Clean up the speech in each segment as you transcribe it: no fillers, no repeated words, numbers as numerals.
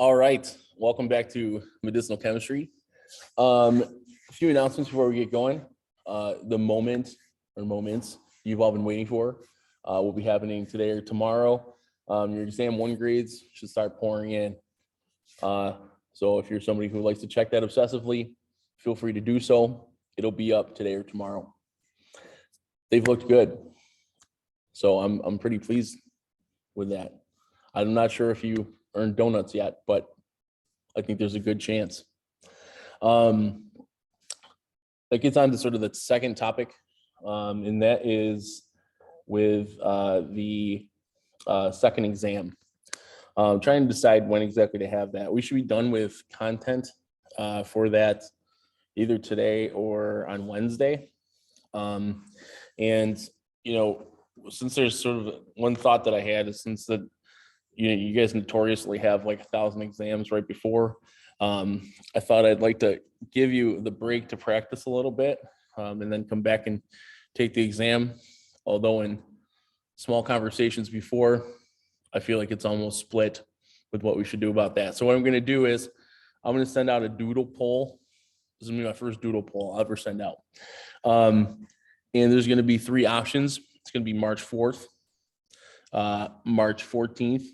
All right, welcome back to medicinal chemistry. A few announcements before we get going. The moments you've all been waiting for will be happening today or tomorrow. Your exam one grades should start pouring in. So if you're somebody who likes to check that obsessively, feel free to do so. It'll be up today or tomorrow. They've looked good, so I'm pretty pleased with that. I'm not sure if you earned donuts yet, but I think there's a good chance. That gets on to sort of the second topic, and that is with the second exam. Trying to decide when exactly to have that. We should be done with content for that either today or on Wednesday. And, you know, since there's sort of one thought that I had is since that, you guys notoriously have like 1,000 exams right before, I thought I'd like to give you the break to practice a little bit and then come back and take the exam. Although in small conversations before, I feel like it's almost split with what we should do about that. So what I'm going to do is I'm going to send out a doodle poll. This is going to be my first doodle poll I'll ever send out. And there's going to be three options. It's going to be March 4th, March 14th,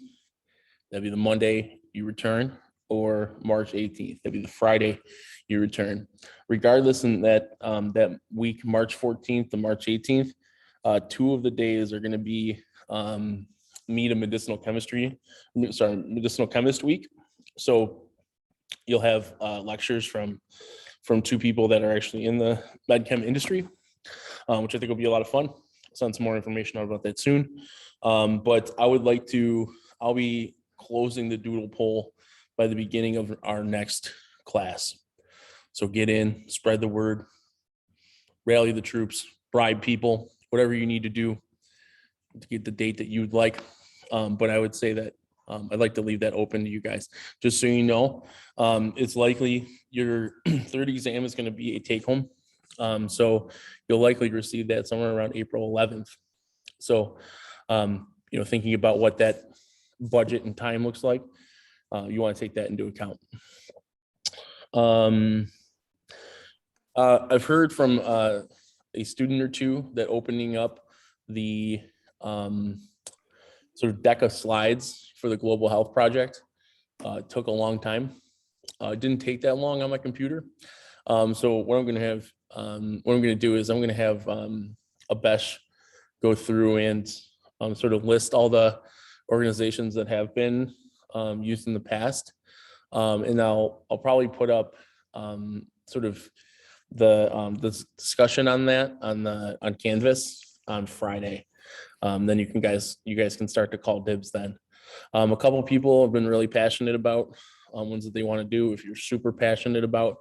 that'd be the Monday you return, or March 18th, that'd be the Friday you return. Regardless, in that that week, March 14th to March 18th, two of the days are going to be Meet a Medicinal Chemist Week. So you'll have lectures from two people that are actually in the med chem industry, which I think will be a lot of fun. I'll send some more information out about that soon. But I'll be closing the doodle poll by the beginning of our next class. So get in, spread the word, rally the troops, bribe people, whatever you need to do to get the date that you'd like. But I would say that I'd like to leave that open to you guys, just so you know. It's likely your third exam is going to be a take home. So you'll likely receive that somewhere around April 11th. So, thinking about what that budget and time looks like, you want to take that into account. I've heard from a student or two that opening up the sort of deck of slides for the Global Health Project took a long time. It didn't take that long on my computer. So what I'm going to do is I'm going to have Abesh go through and sort of list all the organizations that have been used in the past. And I'll probably put up sort of the discussion on that on Canvas on Friday. Then you guys can start to call dibs then. A couple of people have been really passionate about ones that they want to do. If you're super passionate about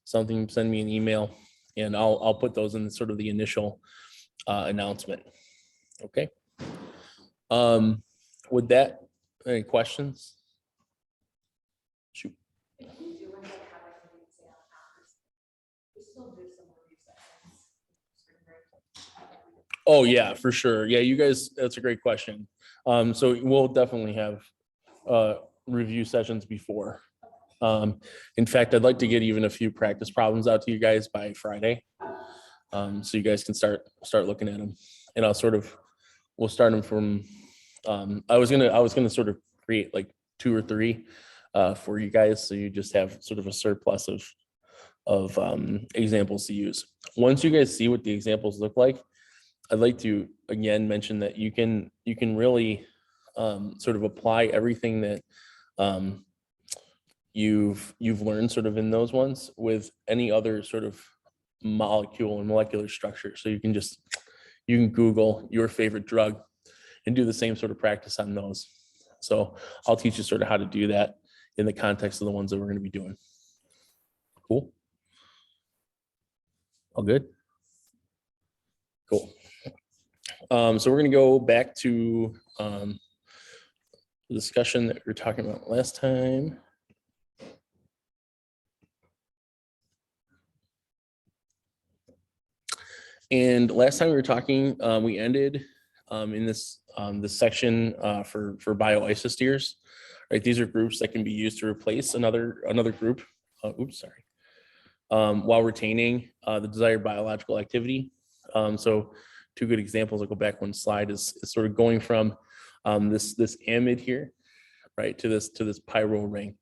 something, send me an email and I'll put those in sort of the initial announcement. Okay. With that, any questions? Shoot. Oh yeah, for sure. Yeah, you guys, that's a great question. So we'll definitely have review sessions before. In fact, I'd like to get even a few practice problems out to you guys by Friday. So you guys can start looking at them, and we'll start them from, I was gonna sort of create like 2 or 3 for you guys. So you just have sort of a surplus of examples to use. Once you guys see what the examples look like, I'd like to again mention that you can really sort of apply everything that you've learned sort of in those ones with any other sort of molecule and molecular structure. So you can Google your favorite drug and do the same sort of practice on those. So I'll teach you sort of how to do that in the context of the ones that we're going to be doing. Cool. All good. Cool. So we're going to go back to the discussion that we were talking about last time. And last time we were talking, we ended in this section for bioisosteres. Right, these are groups that can be used to replace another group. While retaining the desired biological activity. So two good examples, I'll go back one slide, is sort of going from this amide here, right, to this pyro ring.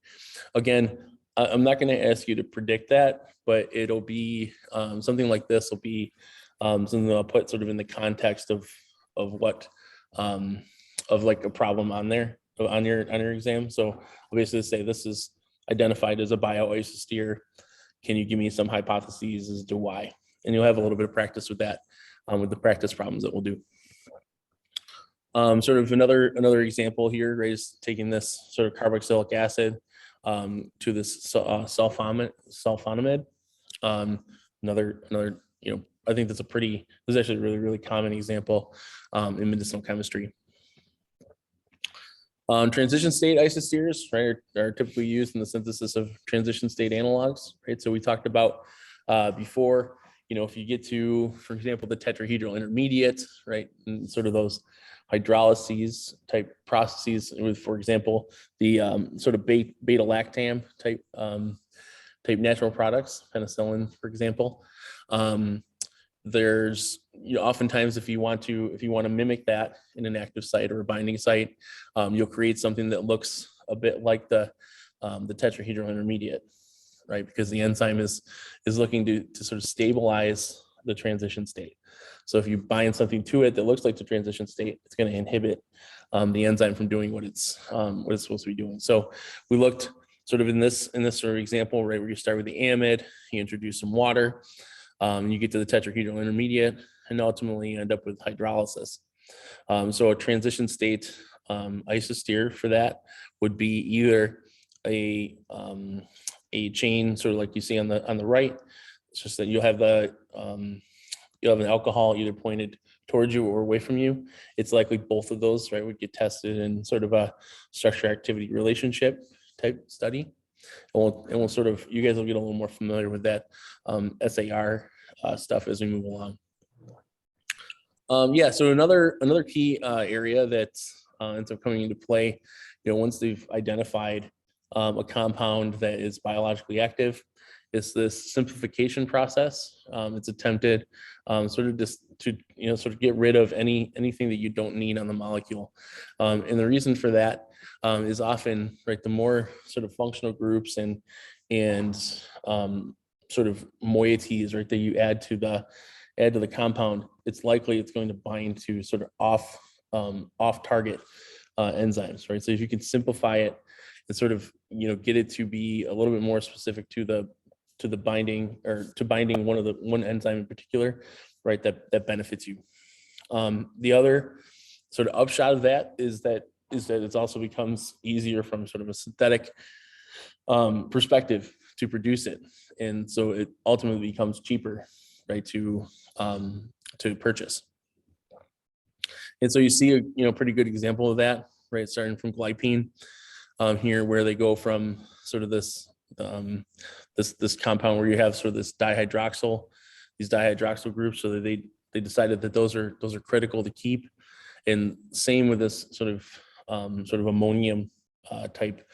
Again, I'm not going to ask you to predict that, but it'll be something like this will be something I'll put sort of in the context of what of like a problem on there on your exam. So I'll basically say this is identified as a bioisostere. Can you give me some hypotheses as to why? And you'll have a little bit of practice with that, with the practice problems that we'll do. Sort of another example here, right, is taking this sort of carboxylic acid to this sulfonamide. Another, I think this is actually a really common example in medicinal chemistry. Transition state isosteres, right, are typically used in the synthesis of transition state analogs, right? So we talked about before, if you get to, for example, the tetrahedral intermediate, right, and sort of those hydrolyses type processes with, for example, the sort of beta-lactam type natural products, penicillin, for example. There's oftentimes if you want to mimic that in an active site or a binding site, you'll create something that looks a bit like the tetrahedral intermediate, right? Because the enzyme is looking to sort of stabilize the transition state. So if you bind something to it that looks like the transition state, it's going to inhibit the enzyme from doing what it's supposed to be doing. So we looked sort of in this sort of example, right, where you start with the amide, you introduce some water. You get to the tetrahedral intermediate, and ultimately you end up with hydrolysis. So a transition state isostere for that would be either a chain, sort of like you see on the right. It's just that you'll have an alcohol either pointed towards you or away from you. It's likely both of those, right, would get tested in sort of a structure activity relationship type study. And we'll sort of, you guys will get a little more familiar with that SAR stuff as we move along. So another key area that ends up coming into play, once they've identified a compound that is biologically active, is this simplification process. It's attempted sort of just to sort of get rid of anything that you don't need on the molecule, and the reason for that is often, right, the more sort of functional groups and sort of moieties, right, that you add to the compound, it's likely it's going to bind to sort of off target enzymes, right? So if you can simplify it and sort of get it to be a little bit more specific to the binding, or to binding one enzyme in particular, right, that benefits you. The other sort of upshot of that is that it also becomes easier from sort of a synthetic perspective to produce it, and so it ultimately becomes cheaper, right, to purchase. And so you see a pretty good example of that, right, starting from glypine here, where they go from sort of this compound where you have sort of these dihydroxyl groups, so that they decided that those are critical to keep. And same with this sort of ammonium type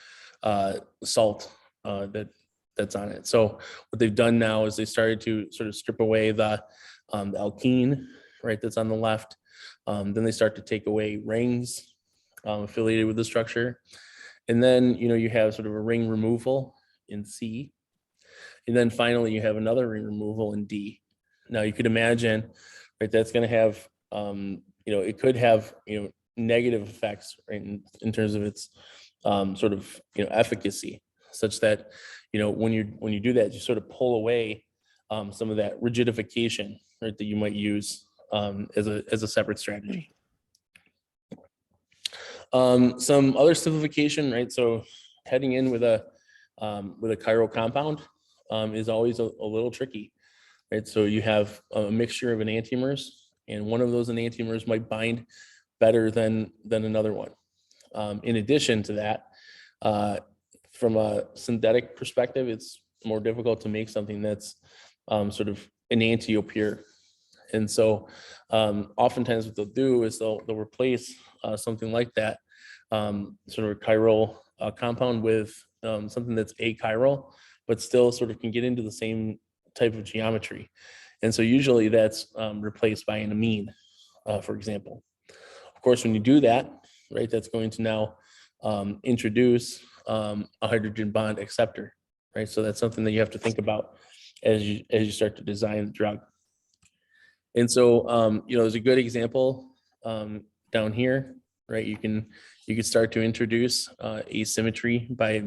salt that's on it. So what they've done now is they started to sort of strip away the alkene, right, that's on the left. Then they start to take away rings affiliated with the structure. And then, you have sort of a ring removal in C. And then finally, you have another ring removal in D. Now you could imagine, right, that's going to have, it could have, negative effects, right, in terms of its sort of, efficacy, such that, when you do that, you sort of pull away some of that rigidification, right, that you might use as a separate strategy. Some other simplification, right? So heading in with a chiral compound is always a little tricky, right? So you have a mixture of enantiomers, and one of those enantiomers might bind better than another one. In addition to that, from a synthetic perspective, it's more difficult to make something that's sort of enantiopure. And so oftentimes what they'll do is they'll replace something like that, sort of a chiral compound with something that's achiral, but still sort of can get into the same type of geometry. And so usually that's replaced by an amine, for example. Of course, when you do that, right, that's going to now introduce a hydrogen bond acceptor, right? So that's something that you have to think about as you start to design the drug. And so, there's a good example down here, right? You can start to introduce asymmetry by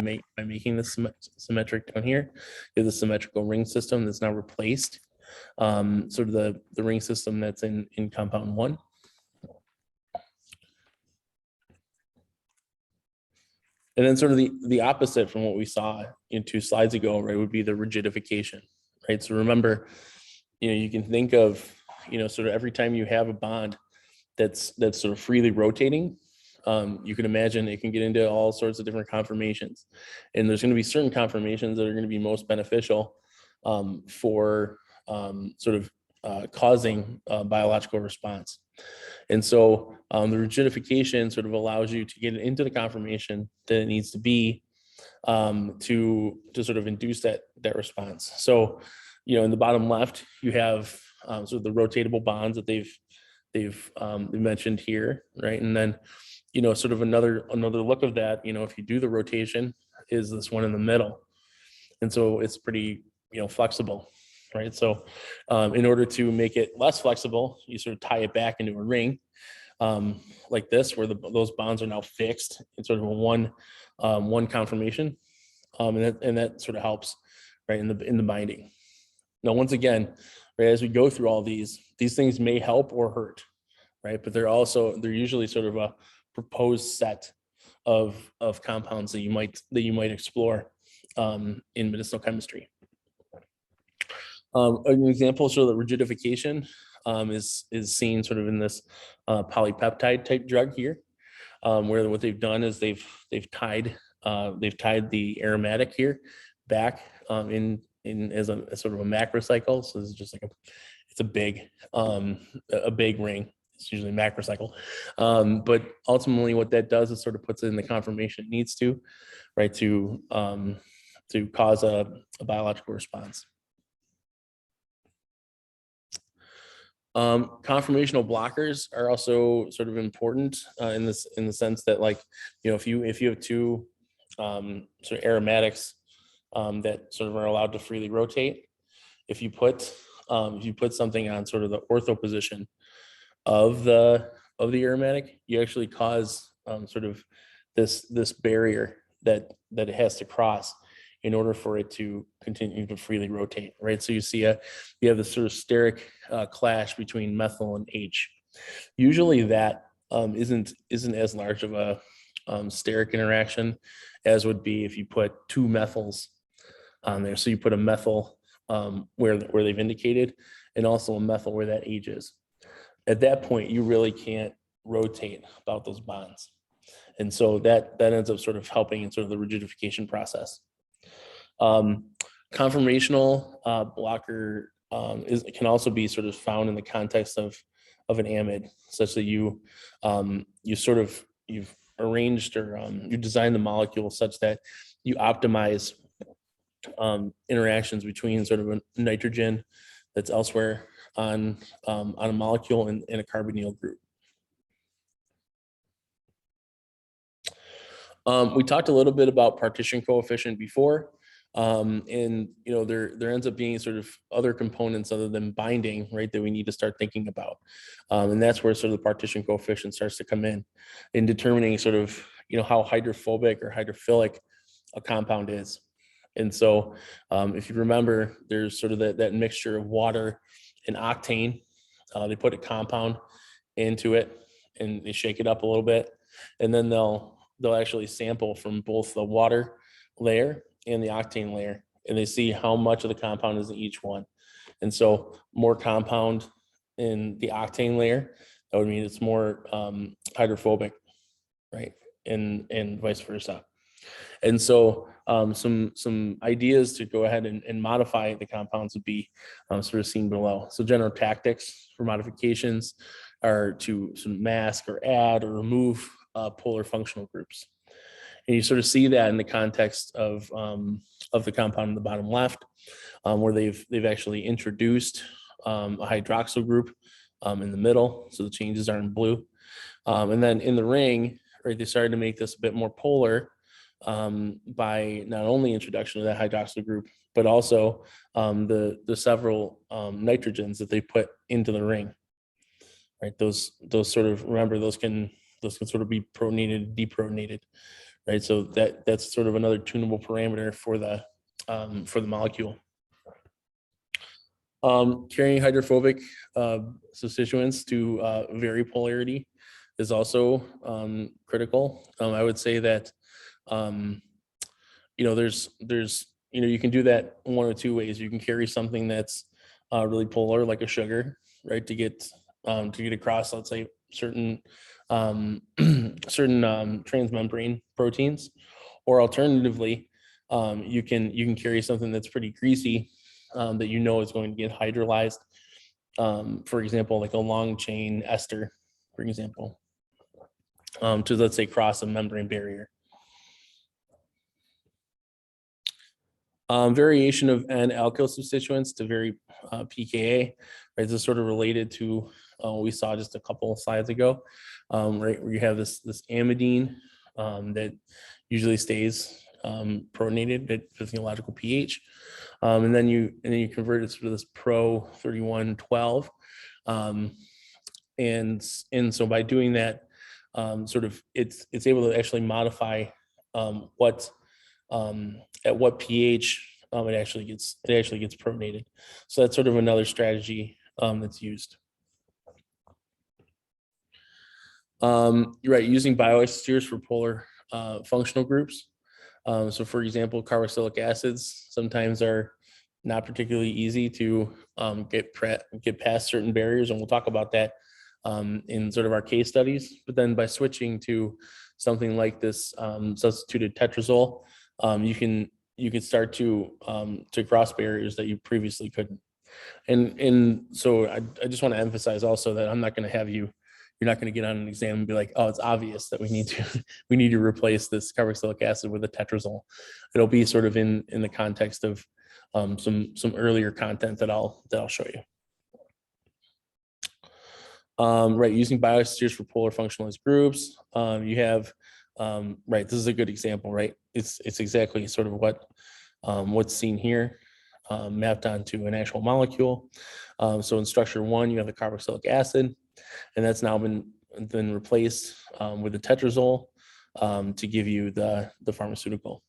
making this symmetric down here. You have the symmetrical ring system that's now replaced sort of the ring system that's in compound 1. And then sort of the opposite from what we saw in 2 slides ago, right, would be the rigidification, right? So remember, you can think of, sort of every time you have a bond that's sort of freely rotating, you can imagine it can get into all sorts of different conformations. And there's going to be certain conformations that are going to be most beneficial for sort of causing a biological response. And so the rigidification sort of allows you to get it into the conformation that it needs to be to sort of induce that response. So, in the bottom left, you have sort of the rotatable bonds that they've mentioned here, right? And then, sort of another look of that, if you do the rotation, is this one in the middle. And so it's pretty, flexible, right? So in order to make it less flexible, you sort of tie it back into a ring like this, where those bonds are now fixed in sort of a one conformation. And that sort of helps, right, in the binding. Now, once again, right, as we go through all these things may help or hurt, right? But they're usually sort of a proposed set of compounds that you might explore in medicinal chemistry. An example, sort of the rigidification is seen sort of in this polypeptide type drug here, where what they've done is they've tied the aromatic here back in as a sort of a macrocycle. So this is just like it's a big ring. It's usually macrocycle, but ultimately what that does is sort of puts it in the conformation it needs to, right, to cause a biological response. Conformational blockers are also sort of important in the sense that, like, if you have 2 sort of aromatics that sort of are allowed to freely rotate, if you put something on sort of the ortho position of the aromatic, you actually cause sort of this barrier that it has to cross in order for it to continue to freely rotate, right? So you have this sort of steric clash between methyl and H. Usually that isn't as large of a steric interaction as would be if you put 2 methyls on there. So you put a methyl where they've indicated, and also a methyl where that H is. At that point, you really can't rotate about those bonds. And so that ends up sort of helping in sort of the rigidification process. Conformational blocker can also be sort of found in the context of an amide, such that you've arranged or you designed the molecule such that you optimize interactions between sort of a nitrogen that's elsewhere on a molecule and a carbonyl group. We talked a little bit about partition coefficient before. And there ends up being sort of other components other than binding, right, that we need to start thinking about. And that's where sort of the partition coefficient starts to come in determining sort of, how hydrophobic or hydrophilic a compound is. And so if you remember, there's sort of that mixture of water and octane. They put a compound into it and they shake it up a little bit, and then they'll actually sample from both the water layer and the octane layer, and they see how much of the compound is in each one. And so more compound in the octane layer, that would mean it's more hydrophobic, right? And vice versa. And so some ideas to go ahead and modify the compounds would be sort of seen below. So general tactics for modifications are to sort of mask or add or remove polar functional groups. And you sort of see that in the context of the compound in the bottom left, where they've actually introduced a hydroxyl group in the middle. So the changes are in blue. And then in the ring, right, they started to make this a bit more polar by not only introduction of that hydroxyl group, but also the several nitrogens that they put into the ring. Right, those sort of, remember, those can sort of be protonated, deprotonated. Right, so that's sort of another tunable parameter for the molecule. Carrying hydrophobic substituents to vary polarity is also critical. I would say that there's you can do that one or two ways. You can carry something that's really polar, like a sugar, right, to get across, let's say, certain transmembrane proteins, or alternatively, you can carry something that's pretty greasy that is going to get hydrolyzed. For example, like a long chain ester, for example, to, let's say, cross a membrane barrier. Variation of N-alkyl substituents to vary pKa, right? This is sort of related to what we saw just a couple of slides ago, right? Where you have this amidine that usually stays protonated at physiological pH, and then you convert it to this Pro 3112, and so by doing that, sort of it's able to actually modify at what pH it actually gets protonated. So that's sort of another strategy that's used. You're right, using bioisosteres for polar functional groups. So for example, carboxylic acids sometimes are not particularly easy to get past certain barriers, and we'll talk about that in sort of our case studies. But then by switching to something like this substituted tetrazole, you can start to cross barriers that you previously couldn't. And so I just want to emphasize also that I'm not going to have you're not going to get on an exam and be like, oh, it's obvious that we need to replace this carboxylic acid with a tetrazole. It'll be sort of in the context of some earlier content that I'll show you. Right, using bioisosteres for polar functionalized groups. You have right, this is a good example, right? It's exactly sort of what's seen here, mapped onto an actual molecule. So in structure 1, you have the carboxylic acid, and that's now been replaced with the tetrazole to give you the pharmaceutical.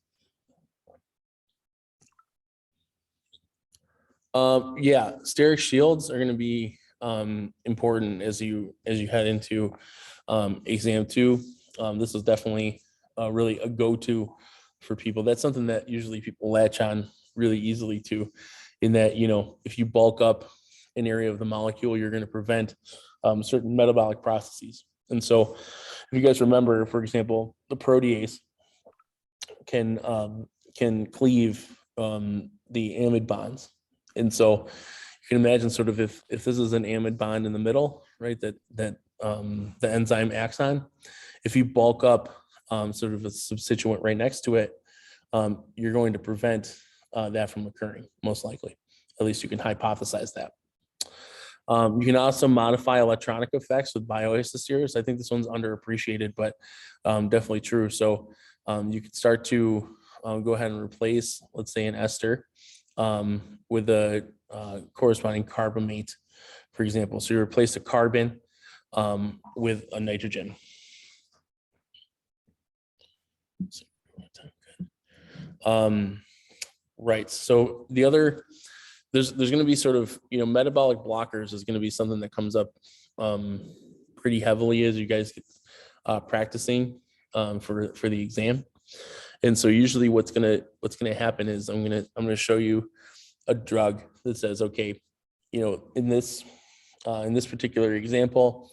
Yeah, steric shields are going to be important as you head into exam 2. This is definitely really a go-to for people. That's something that usually people latch on really easily to, in that, if you bulk up an area of the molecule, you're going to prevent certain metabolic processes. And so if you guys remember, for example, the protease can cleave the amide bonds. And so you can imagine sort of if this is an amide bond in the middle, right, that the enzyme acts on, if you bulk up sort of a substituent right next to it, you're going to prevent that from occurring, most likely. At least you can hypothesize that. You can also modify electronic effects with bioisosteres. I think this one's underappreciated, but definitely true. So you could start to go ahead and replace, let's say, an ester with a corresponding carbamate, for example. So you replace a carbon with a nitrogen. Right. So the other, there's going to be sort of, metabolic blockers is going to be something that comes up pretty heavily as you guys get practicing for the exam. And so usually what's going to happen is I'm going to show you a drug that says, okay, in this particular example,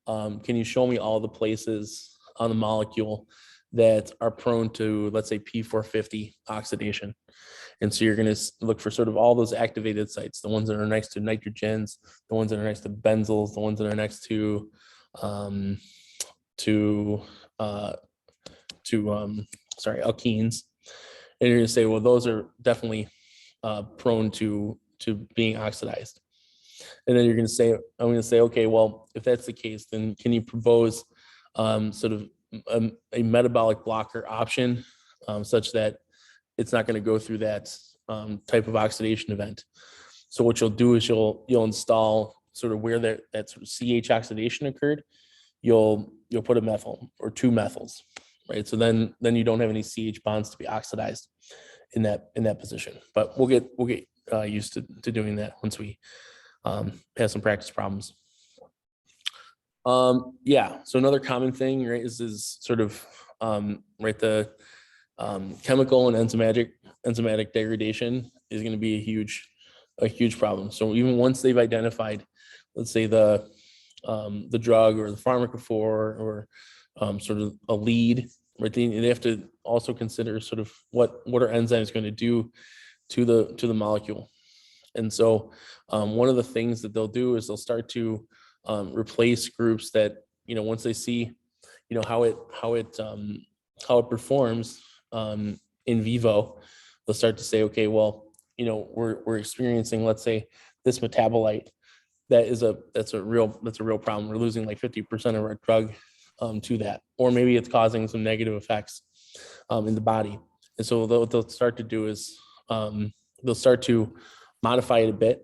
can you show me all the places on the molecule that are prone to, let's say, P450 oxidation. And so you're going to look for sort of all those activated sites, the ones that are next to nitrogens, the ones that are next to benzyls, the ones that are next to alkenes. And you're going to say, well, those are definitely prone to being oxidized. And then you're going to say, I'm going to say, okay, well, if that's the case, then can you propose sort of a metabolic blocker option such that it's not going to go through that type of oxidation event? So what you'll do is you'll install sort of where that sort of CH oxidation occurred. You'll put a methyl or two methyls, right? So then you don't have any CH bonds to be oxidized in that position. But we'll get used to doing that once we have some practice problems. Yeah. So another common thing, right, is sort of right, the chemical and enzymatic degradation is going to be a huge problem. So even once they've identified, let's say the drug or the pharmacophore or sort of a lead, right, they have to also consider sort of what are enzymes going to do to the molecule. And so one of the things that they'll do is they'll start to replace groups that, once they see, how it performs in vivo, they'll start to say, okay, well, we're experiencing, let's say, this metabolite that's a real problem. We're losing like 50% of our drug to that, or maybe it's causing some negative effects in the body. And so what they'll start to do is they'll start to modify it a bit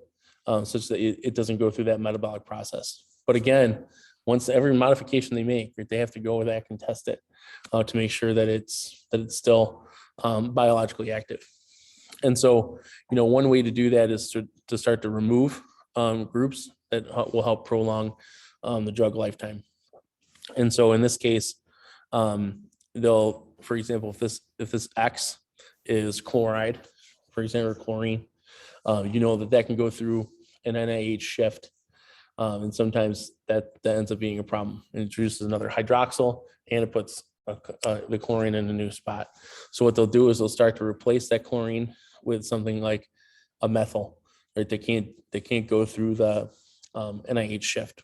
such that it doesn't go through that metabolic process. But again, once every modification they make, right, they have to go back and test it to make sure that it's still biologically active. And so, one way to do that is to start to remove groups that will help prolong the drug lifetime. And so in this case, they'll, for example, if this X is chloride, for example, or chlorine, that can go through an NIH shift. And sometimes that ends up being a problem. It introduces another hydroxyl and it puts the chlorine in a new spot. So what they'll do is they'll start to replace that chlorine with something like a methyl, right? They can't go through the NIH shift.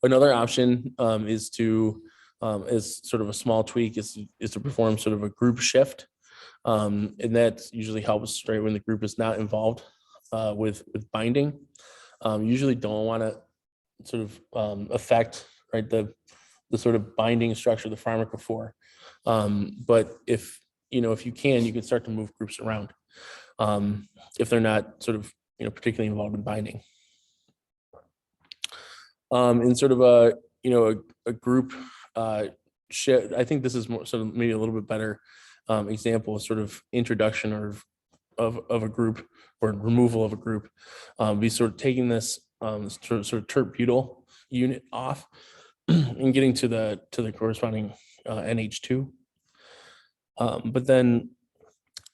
Another option is sort of a small tweak is to perform sort of a group shift. And that usually helps, right, when the group is not involved with binding. Usually don't want to sort of affect, right, the sort of binding structure of the pharmacophore. But if you can start to move groups around if they're not sort of particularly involved in binding. In sort of a group shift, I think this is more sort of maybe a little bit better example of sort of introduction of a group or removal of a group. Be sort of taking this sort of tert-butyl unit off and getting to the corresponding NH2. But then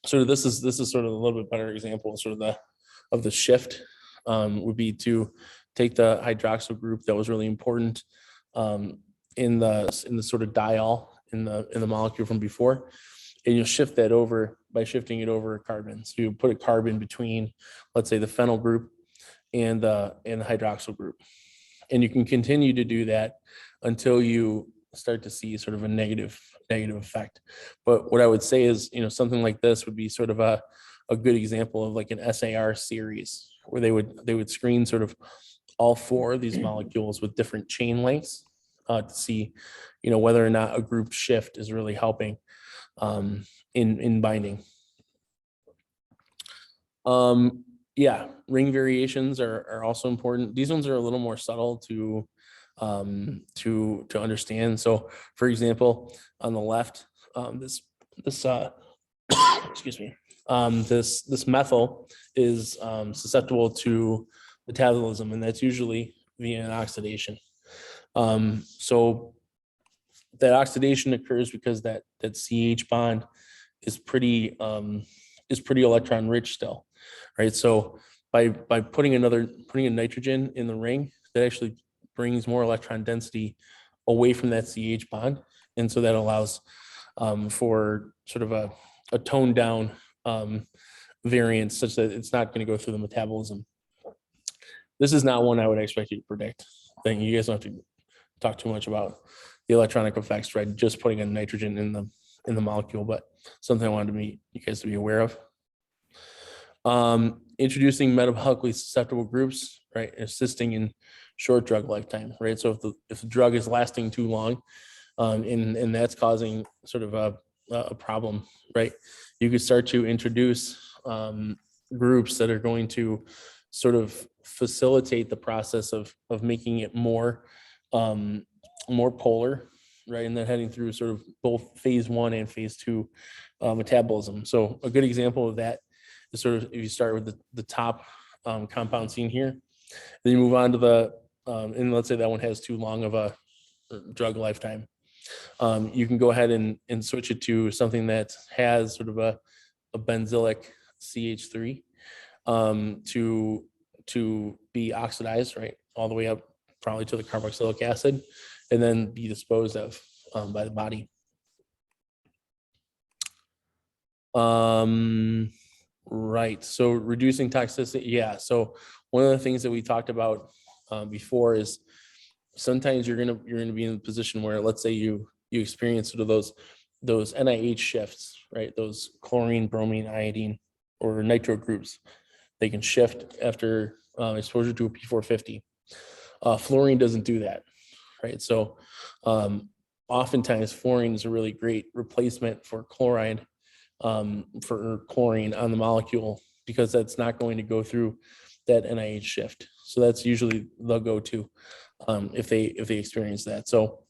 sort of this is sort of a little bit better example sort of the shift would be to take the hydroxyl group that was really important in the sort of diol in the molecule from before, and you'll shift that over by shifting it over a carbon. So you put a carbon between, let's say, the phenyl group and the hydroxyl group, and you can continue to do that until you start to see sort of a negative effect. But what I would say is, something like this would be sort of a good example of like an SAR series where they would screen sort of all four of these molecules with different chain lengths to see, whether or not a group shift is really helping in binding. Yeah, ring variations are also important. These ones are a little more subtle to understand. So, for example, on the left, this excuse me, this methyl is susceptible to metabolism, and that's usually via an oxidation. So that oxidation occurs because that CH bond is pretty electron rich still, right? So by putting a nitrogen in the ring, that actually brings more electron density away from that CH bond, And so that allows for sort of a toned down variant such that it's not going to go through the metabolism. This is not one I would expect you to predict. I think you guys don't have to talk too much about the electronic effects, right? Just putting a nitrogen in the molecule, but something I wanted you guys to be aware of. Introducing metabolically susceptible groups, right? Assisting in short drug lifetime, right? So if the drug is lasting too long, and that's causing sort of a problem, right? You could start to introduce groups that are going to sort of facilitate the process of making it more polar, right? And then heading through sort of both phase 1 and phase 2 metabolism. So a good example of that is sort of if you start with the top compound seen here, then you move on to the and let's say that one has too long of a drug lifetime. You can go ahead and switch it to something that has sort of a benzylic CH3 to be oxidized, right, all the way up probably to the carboxylic acid, and then be disposed of by the body. Right. So reducing toxicity. Yeah. So one of the things that we talked about before is sometimes you're gonna be in a position where, let's say you experience sort of those NIH shifts, right? Those chlorine, bromine, iodine, or nitro groups. They can shift after exposure to a P450. Fluorine doesn't do that, right? So oftentimes fluorine is a really great replacement for chloride, for chlorine on the molecule, because that's not going to go through that NIH shift. So that's usually the go-to if they experience that. So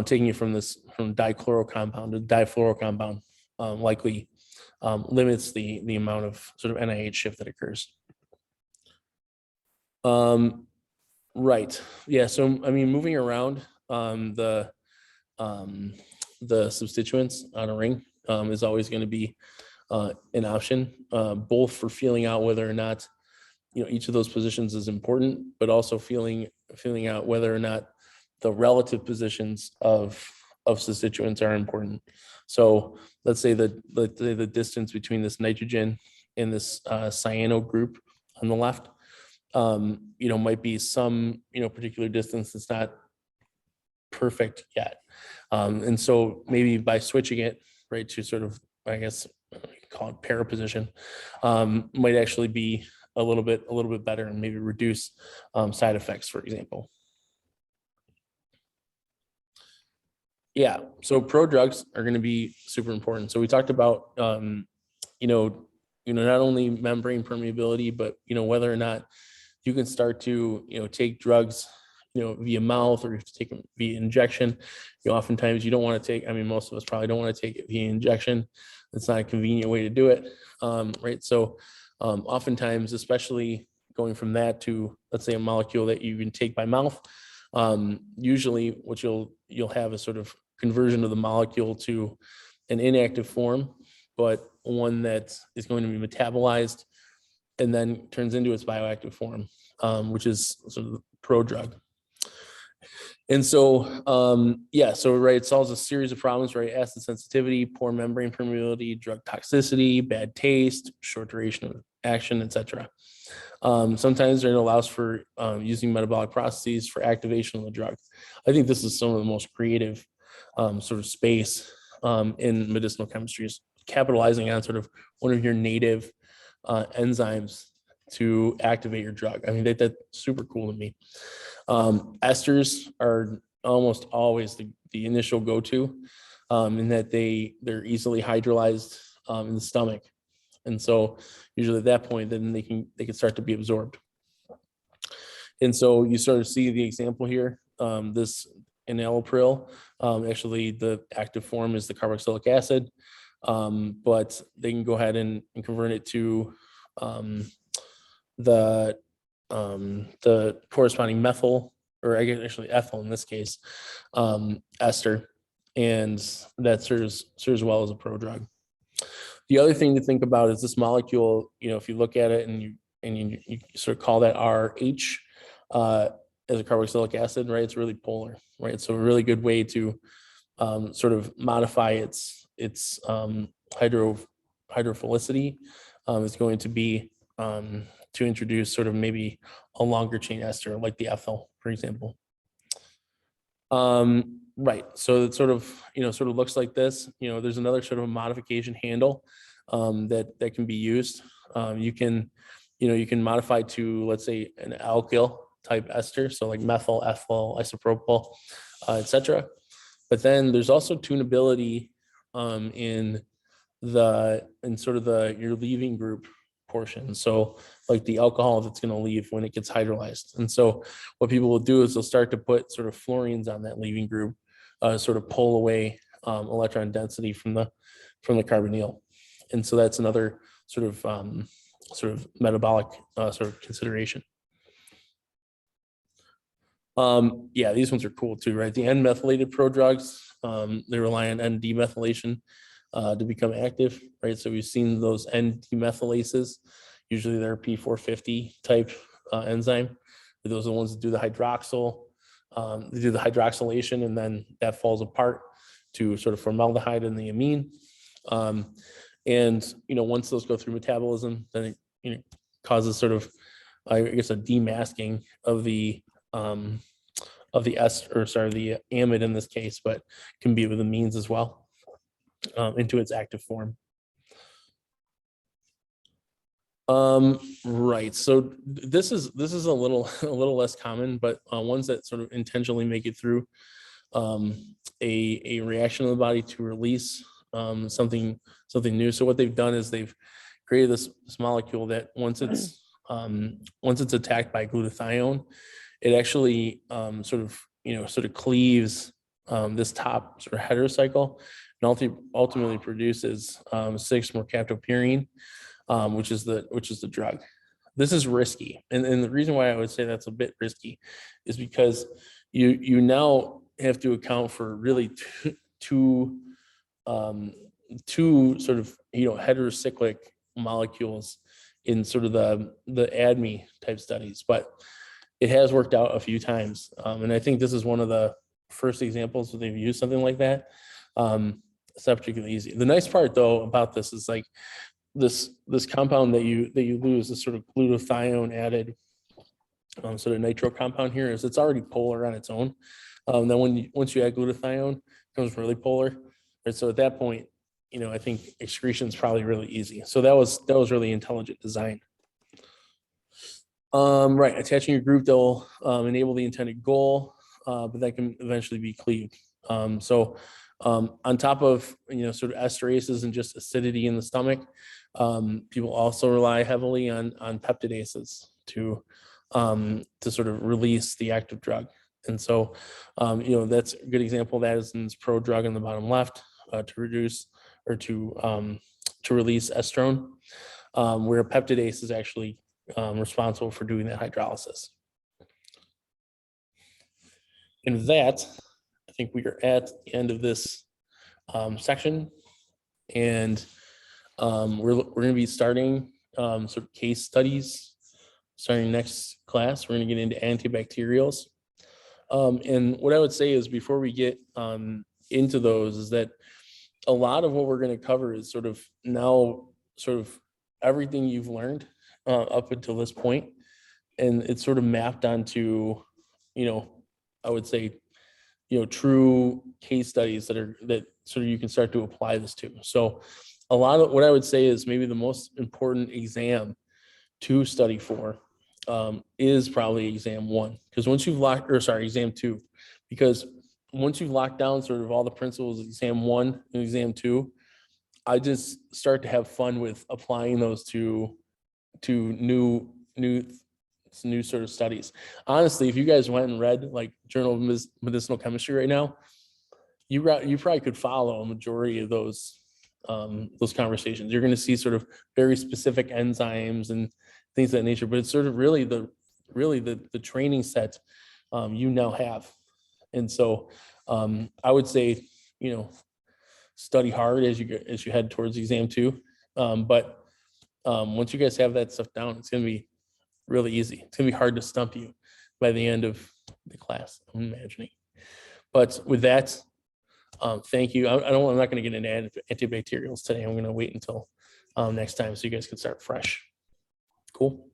taking it from dichloro compound to difluoro compound likely limits the amount of sort of NIH shift that occurs. Right. Yeah. So I mean, moving around the substituents on a ring is always going to be an option, both for feeling out whether or not each of those positions is important, but also feeling out whether or not the relative positions of substituents are important. So let's say the distance between this nitrogen and this cyano group on the left, might be some particular distance that's not perfect yet, and so maybe by switching it right to sort of, I guess, call it para position, might actually be a little bit better and maybe reduce side effects, for example. Yeah, so prodrugs are going to be super important. So we talked about not only membrane permeability, but whether or not you can start to take drugs via mouth, or you have to take them via injection. Oftentimes you don't want to take, I mean, most of us probably don't want to take it via injection. It's not a convenient way to do it, right? So oftentimes, especially going from that to, let's say, a molecule that you can take by mouth, usually what you'll have is sort of conversion of the molecule to an inactive form, but one that is going to be metabolized and then turns into its bioactive form, which is sort of the prodrug. And so, so right, it solves a series of problems, right? Acid sensitivity, poor membrane permeability, drug toxicity, bad taste, short duration of action, etc. Sometimes it allows for using metabolic processes for activation of the drug. I think this is some of the most creative sort of space in medicinal chemistry, is capitalizing on sort of one of your native enzymes to activate your drug. I mean, that's super cool to me. Esters are almost always the initial go-to, in that they're easily hydrolyzed in the stomach. And so usually at that point, then they can start to be absorbed. And so you sort of see the example here, this enalapril, actually the active form is the carboxylic acid, but they can go ahead and convert it to the corresponding methyl, or I guess actually ethyl in this case, ester, and that serves well as a prodrug. The other thing to think about is this molecule, if you look at it and you sort of call that RH as a carboxylic acid, right? It's really polar, right? So a really good way to sort of modify its hydrophilicity, is going to be to introduce sort of maybe a longer chain ester like the ethyl, for example. Right. So it sort of, sort of looks like this. There's another sort of modification handle that can be used. You can modify to, let's say, an alkyl type ester, so like methyl, ethyl, isopropyl, etc. But then there's also tunability in sort of your leaving group portion. So like the alcohol that's going to leave when it gets hydrolyzed. And so what people will do is they'll start to put sort of fluorines on that leaving group, sort of pull away electron density from the carbonyl. And so that's another sort of metabolic sort of consideration. Yeah, these ones are cool too, right? The N-methylated prodrugs, they rely on N-demethylation to become active, right? So we've seen those N-demethylases. Usually they're P450 type enzyme. Those are the ones that do the hydroxyl. They do the hydroxylation, and then that falls apart to sort of formaldehyde and the amine. And once those go through metabolism, then it causes sort of, I guess, a demasking of the the amide in this case, but can be with amines as well, into its active form. Right. So this is a little less common, but ones that sort of intentionally make it through a reaction of the body to release something new. So what they've done is they've created this molecule that once it's attacked by glutathione, it actually sort of cleaves this top sort of heterocycle and ultimately produces 6-mercaptopurine, which is the drug. This is risky, and the reason why I would say that's a bit risky is because you now have to account for really two sort of heterocyclic molecules in sort of the ADME type studies, but it has worked out a few times, and I think this is one of the first examples where they've used something like that. It's not particularly easy. The nice part though about this is like this compound that you lose, this sort of glutathione added sort of nitro compound here, is it's already polar on its own. Then once you add glutathione, it becomes really polar. And so at that point, I think excretion is probably really easy. So that was really intelligent design. Right, attaching your group that will enable the intended goal, but that can eventually be cleaved. So on top of sort of esterases and just acidity in the stomach, people also rely heavily on peptidases to sort of release the active drug. And so that's a good example of that is in this prodrug in the bottom left, to reduce or to release estrone, where peptidase is actually responsible for doing that hydrolysis. And that, I think we are at the end of this section, and we're going to be starting sort of case studies starting next class. We're going to get into antibacterials, and what I would say is before we get into those is that a lot of what we're going to cover is sort of everything you've learned up until this point, and it's sort of mapped onto I would say true case studies that sort of you can start to apply this to. So a lot of what I would say is maybe the most important exam to study for is probably exam 1, because once you've exam 2, because once you've locked down sort of all the principles of exam 1 and exam 2, I just start to have fun with applying those to new sort of studies. Honestly, if you guys went and read like Journal of Medicinal Chemistry right now, you probably could follow a majority of those conversations. You're going to see sort of very specific enzymes and things of that nature, but it's sort of really the training set you now have. And so I would say study hard as you head towards exam 2, but once you guys have that stuff down, it's going to be really easy. It's going to be hard to stump you by the end of the class, I'm imagining. But with that, Thank you. I'm not going to get into antibacterials today. I'm going to wait until next time so you guys can start fresh. Cool.